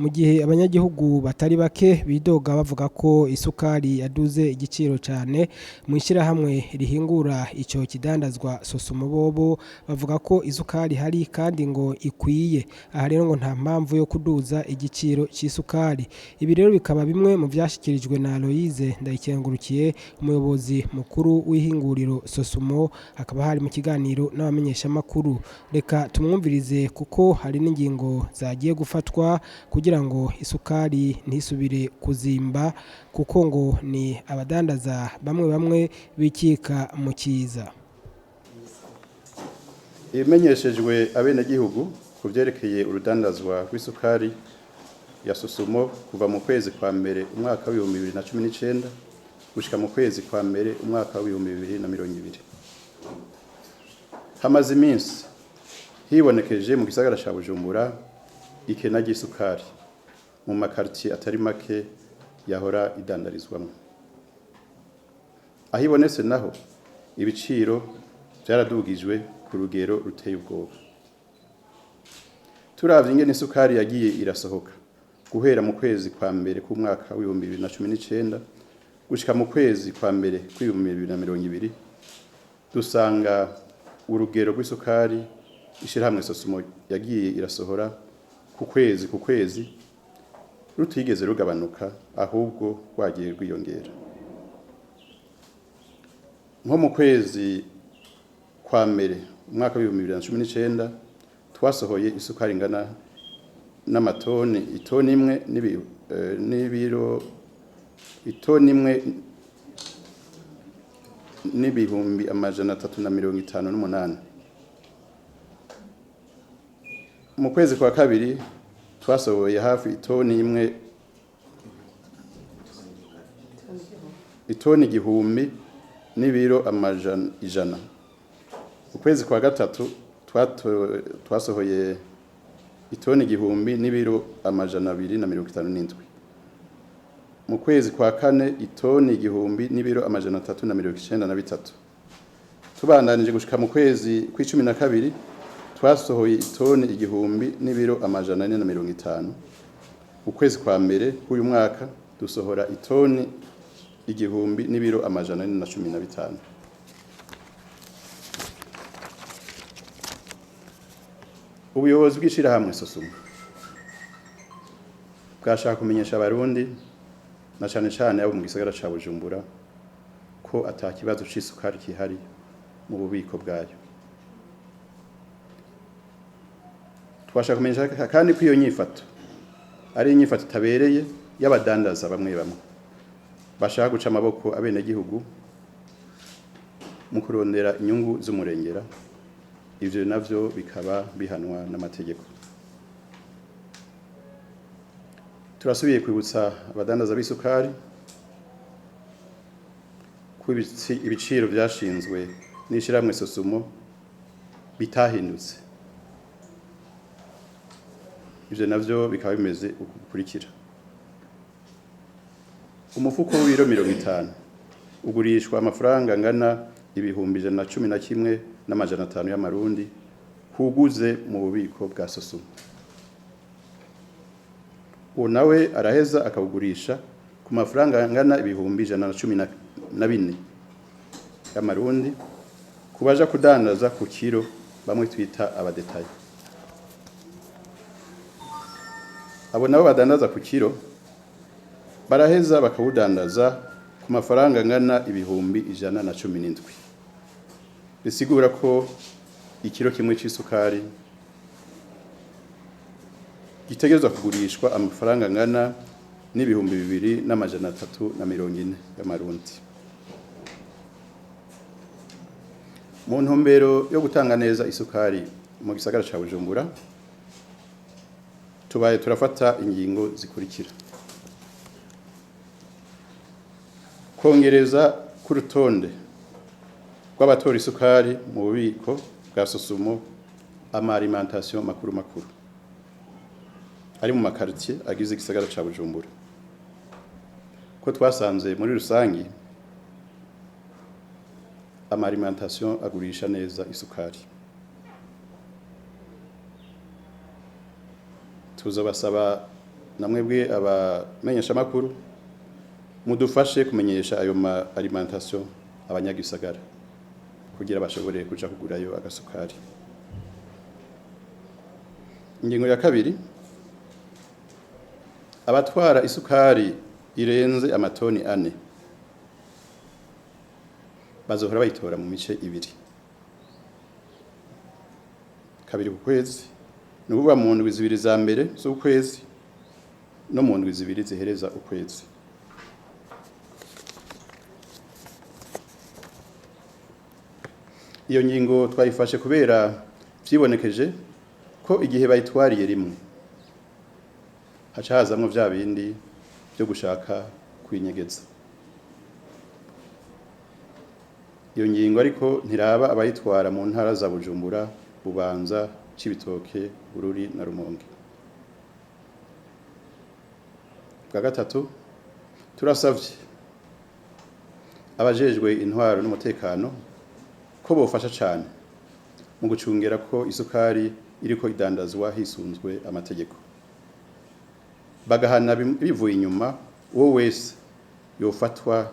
mu gihe abanyagihugu batari bake bidoga bavuga ko isukari yaduze igiciro cyane mu ishyirahamwe rihingura icyo kidandazwa Sosumo bobo bavuga ko isukari hari kandi ngo ikwiye. Aha rero ngo nta mpamvu yo kuduza igiciro cy'isukari. Ibi rero bikaba bimwe mu byashyikirijwe na Aloise Ndayikengurukiye, umuyobozi mukuru w'ihinguriro Sosumo, hakaba hari mu kiganiro n'abamenyeshamakuru. Reka tumwumvirize kuko hari n'ingingo zagiye gufatwa kugira ngo isukari ntisubire kuzimba, kuko ngo ni abadandaza bamwe bamwe bikika mu kiza. Imenyeshejwe abenegihugu ku byerekeye urudandazwa rw'isukari ya Sosumo kuva mu kwezi kwa mbere umwaka wa 2019 gushika mu kwezi kwa mbere umwaka wa 2020. Hamaze iminsi hibonekeje mu gisagara ca Bujumbura ikena ry'isukari mu makartier atari make yahora idandarizwamo. Ahibonetse naho ibiciro byaradugijwe ku rugero ruteye ubwoba. Turavye ingene isukari yagiye irasohoka guhera mu kwezi kwa mbere ku mwaka wa 2019 gushika mu kwezi kwa mbere ku 2020, dusanga urugero rw'isukari ishirahamwe Sosumo yagiye irasohora ku kwezi rutigeze rugabanuka, ahubwo rwagiye rwiyongera. Nko mu kwezi kwa mbere umwaka wa 2019 twasohoye isukari ingana n'amatoni itoni imwe n'ibiro itoni imwe n'ibihumbi 358. Mu kwezi kwa kabiri twasohoye hafi itoni imwe itoni igihumbi n'ibiro 100. Mu kwezi kwa gatatu twasohoye itoni igihumbi n'ibiro 257. Mu kwezi kwa kane itoni igihumbi n'ibiro 393. Tubandanije gushika mu kwezi kw'icumi na kabiri twasohoye itoni igihumbi n'ibiro 450. Mu kwezi kwa mbere k'uyu mwaka dusohora itoni igihumbi n'ibiro 415. Ubuyobozi bw'ishirahamwe Sosumo bwashaka kumenyesha abarundi na cyane cyane abo mu gisagara ca Bujumbura ko atakibazo c'isukari kihari mu bubiko bwayo. Twashaka kumenyesha kandi ko iyo nyifato ari inyifato itabereye y'abadandaza bamwe bamwe bashaka guca amaboko abenegihugu mu kurondera inyungu z'umurengera. Ivyo navyo bikaba bihanwa n'amategeko. Turasubiye kwibutsa abadandaza b'isukari ko ibiciro byashinzwe n'ishirahamwe Sosumo bitahindutse. Ivyo navyo bikaba bimeze ukukurikira: umufuko w'ibiro 50 ugurishwa amafaranga angana ibihumbi 111,500 y'amarundi kuguze mu bubiko bwa Sosumo. Uwo nawe araheza akawugurisha ku mafaranga angana ibihumbi 114 y'amarundi kubaja kudandaza ku kiro, bamwe twita abadetaye. Abo nabo badandaza ku kiro baraheza bakawudandaza ku mafaranga angana ibihumbi 117. Bisigura ko ikiro kimwe c'isukari gitegerezwa kugurishwa amafaranga angana n'ibihumbi 2,340 y'amarundi. Mu ntumbero yo gutanga neza isukari mu gisagara ca Bujumbura, tubaye turafata ingingo zikurikira: kongereza ku rutonde rw'abatora isukari mu bubiko bwa Sosumo ama-alimentation makuru ari mu makartier agize igisagara ca Bujumbura, ko twasanze muri rusangi ama-alimentation agurisha neza isukari. Tuzobasaba namwebwe abamenyesha makuru mudufashe kumenyesha ayo ma alimentation abanyagisagara kugira bashobore kuja kugurayo agasukari. Ingingo ya kabiri, abatwara isukari irenze amatoni 4 bazohora bayitora mu mice ibiri, kabiri ku kwezi, nukuvuga mu ndwi zibiri za mbere z'ukwezi no mu ndwi zibiri zihereza ukwezi. Iyo ngingo twayifashe kubera vyibonekeje ko igihe bayitwariye rimwe haca hazamwo vya bindi byo gushaka kwinyegeza. Iyo ngingo ariko ntiraba abayitwara mu ntara za Bujumbura, Bubanza, Cibitoke, Bururi na Rumonge. Bwa gatatu, turasavye abajejwe intwaro n'umutekano ko bofasha cyane mu gucungera ko isukari iriko idandazwa hisunzwe amategeko, bagahana bivuye inyuma uwo wese yofatwa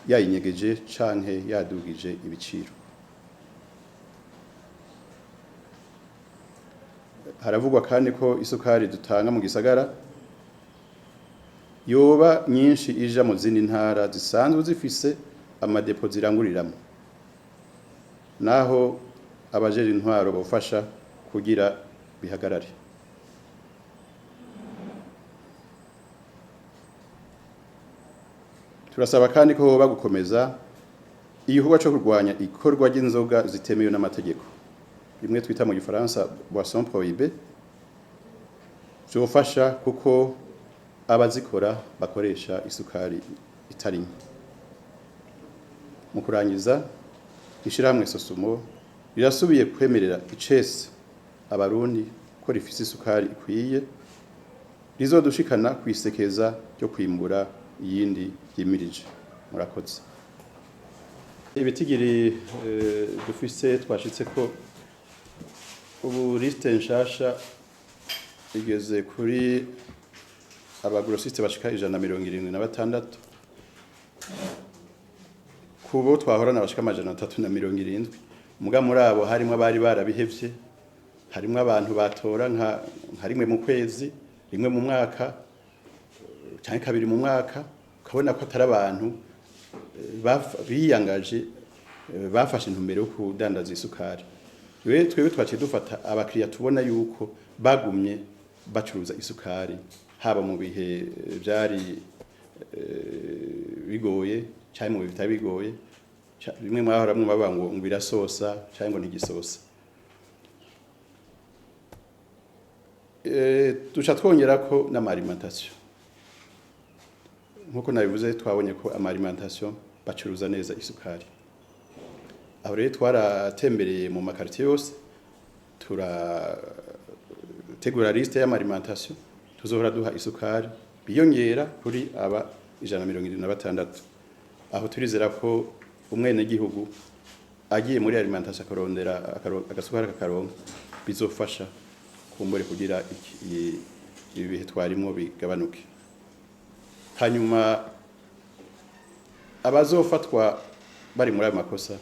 yayinyegeje canke yadugije ibiciro. Haravugwa kandi ko isukari dutanga mu gisagara yoba nyinshi ija mu zindi ntara zisanzwe zifise amadepo ziranguriramo, naho abajeje intwaro bofasha kugira bihagarare. Turasaba kandi ko hoba gukomeza igikorwa cyo kurwanya ikorwa ry'inzoga zitemewe n'amategeko, bimwe twita mu gifaransa boisson prohibée, byofasha kuko abazikora bakoresha isukari itari nke. Mu kurangiza, ishirahamwe Sosumo rirasubiye kwemerera icese abarundi ko rifise isukari ikwiye rizodushikana kwisekeza ryo kwimbura iyindi yimirije. Murakoze. Ibitigiri dufise twashitse ko ubu liste nshasha igeze kuri abagrossiste bashika 176, kubo twahorana bashika 370. Muga muri abo harimo abari barabihevye, harimo abantu batora nka rimwe mu kwezi, rimwe mu mwaka cyangwa kabiri mu mwaka, ukabona ko atari abantu biyangaje bafashe intumbero yo kudandaza isukari. Twebwe twaciye dufata abakiriya tubona yuko bagumye bacuruza isukari haba mu bihe byari bigoye cyangwa mu bihe bitari bigoye, bimwe mwahoramwe baba ngo birasosa cyangwa ngo ntigisosa. Duca twongera ko n'amalimentation, nkuko nabivuze twabonye ko amalimentation bacuruza neza isukari. Aho rero twaratembereye mu makartier yose, turategura liste y'amalimentation tuzohora duha isukari biyongera kuri aba 176. Aho turizera ko umwene gihugu agiye muri alimentation akarondera agasukari kakaronka bizofasha kumbure kugira ibihe twarimo bigabanuke. Hanyuma abazofatwa bari muri ayo makosa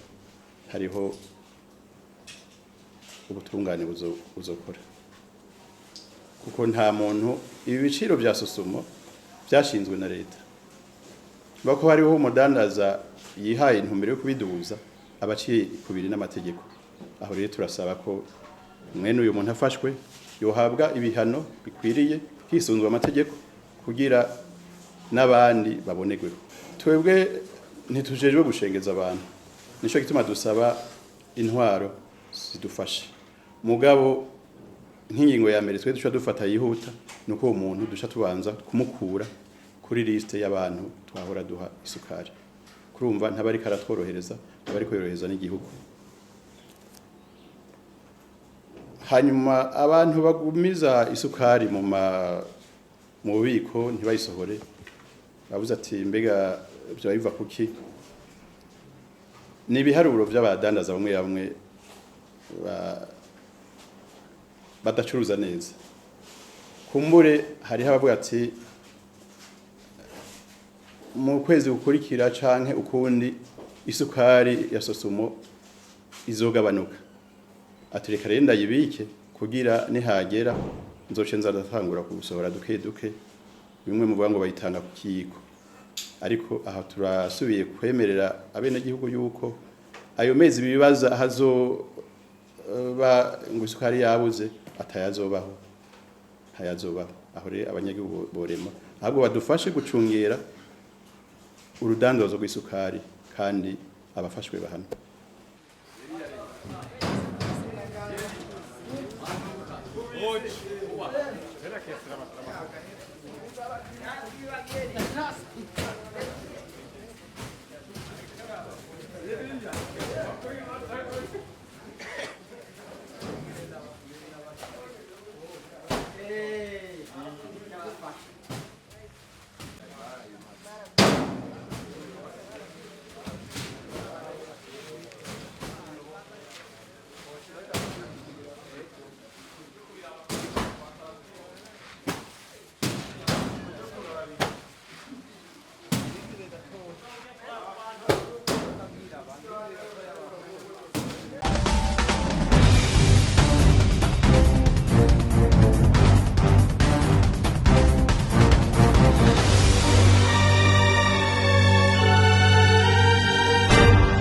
hariho ubutungane buzokora, kuko nta muntu, ibi biciro bya Sosumo byashinzwe na leta, bako hariho umudandaza yihaye intumbero yo kubiduza abaciye kubiri n'amategeko. Aho rero turasaba ko mwene uyu muntu afashwe yohabwa ibihano bikwiriye hisunzwe amategeko kugira n'abandi babonegwe. Twebwe ntitujejwe gushengeza abantu, nico gituma dusaba intwaro zidufashe. Mugabo nk'ingingo ya mbere twe duca dufata yihuta nuko uwo muntu duca tubanza kumukura kuri liste y'abantu twahora duha isukari. Kurumva ntabari karatworohereza, ntabari korohereza n'igihugu. Hanyuma abantu bagumiza isukari mu bubiko ntibayisohore, bavuze ati mbega byo biva kuki? Ni ibiharuro by'abadandaza bamwe badacuruza neza, kumbure hari abavuga ati mu kwezi gukurikira canke ukundi isukari ya sosumo izogabanuka, atureka rero ndayibike kugira nihagera nzoce nzadatangura kugusohora duke duke, bimwe mu bango bayitanga ku kiyiko. Ariko aha turasubiye kwemerera abenegihugu yuko ayo mezi bibaza hazoba ngo isukari yabuze atayazobaho, aho rero abanyagihugu borema ahubwo badufashe gucungera urudandazo rw'isukari kandi abafashwe bahana.